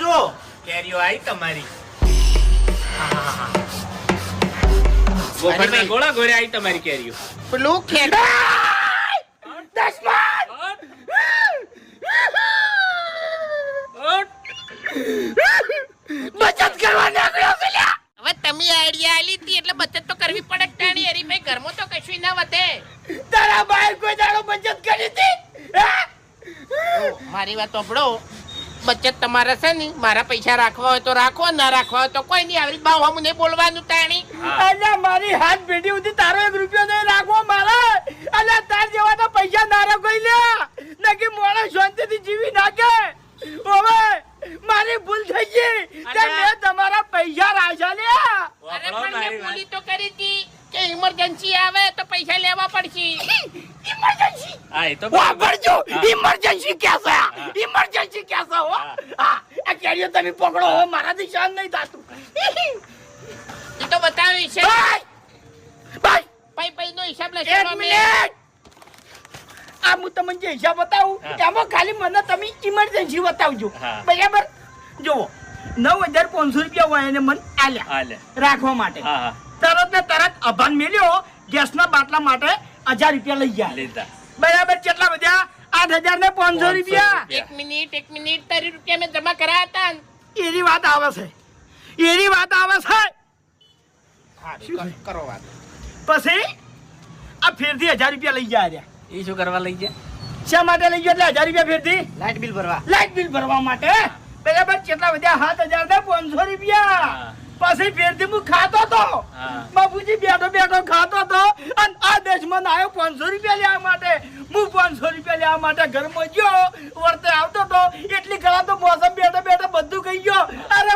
જો કેરીઓ આવી તમારી ગોફરના ગોળા ગોળે આવી તમારી કેરીઓ. પેલું બચત કરવા નીકળ્યો છે લ્યા. હવે તમે આઈડિયા આલી હતી એટલે બચત તો કરવી પડે ટાણી હરીભાઈ ઘરમાં તો કશું ના વધે તારા ભાઈ કોઈ દાડો બચત કરી હતી હે? મારી વાત સાંભળો બચત તમારે છે ને મારા પૈસા રાખવા હોય તો રાખો ના રાખવા હોય તો કોઈ નહીં આવી બાવ હમ નહીં બોલવાનું ટાણી અલ્યા મારી હાથ પેઢી સુધી તારો 1 રૂપિયો નહીં રાખવો મારે. અલ્યા તાર જેવા તો પૈસા ના રાખો લ્યા નકી મોણા શાંતિથી જીવી નાખે. હવે મારી ભૂલ થઈ ગઈ તે મેં તમારા પૈસા રાખ્યા લ્યા. અરે પણ મેં બોલી તો કરી હતી કે ઇમરજન્સી આવે તો પૈસા લેવા પડશે ઇમરજન્સી હા એ તો વાપરજો. ઇમરજન્સી કેસે ઇમરજન્સી કેસે હો. હા આ કેરીઓ તમે પકડો હો મારાથી શાન નહીં થાતું. એ તો બતાવી છે બાય બાય પૈ પૈ નો હિસાબ એક લેશો અમે મિનિટ. આ હું તમને જે હિસાબ બતાવું હા. એમાં ખાલી મને તમે ઇમરજન્સી બતાવજો. હા. બરાબર જુઓ 9500 રૂપિયા હોય એને મને આલ્યા હાલે રાખવા માટે. હા હા તરત ને તરત અભાન મેલ્યો ગેસના બાટલા માટે 1000 રૂપિયા લઈ ગયા. લીધા બરાબર કેટલા વધ્યા 8500 રૂપિયા. એક મિનિટ 30 રૂપિયા મેં જમા કરાયા હતા ને. એની વાત આવે છે એની વાત આવે છે. કરો વાત પછી આ ફેરથી 1000 રૂપિયા લઈ ગયા રહ્યા. એ શું કરવા લઈ ગયા? શા માટે લઈ ગયા એટલે 1000 રૂપિયા ફેરથી લાઈટ બિલ ભરવા. લાઈટ બિલ ભરવા માટે. બરાબર કેટલા વધ્યા 7500 રૂપિયા. હા. પછી ફેરથી હું ખાતો તો હા. બાપુજી બેઠો ખાતો તો અને આ દેશમાં આવ્યો 500 રૂપિયા લેવા માટે. હું 500 રૂપિયા લેવા માટે ઘરમાં ગયો વર્તે આવતો તો એટલી કળા તો મોસમ બેઠો બધું કહી ગયો. અરે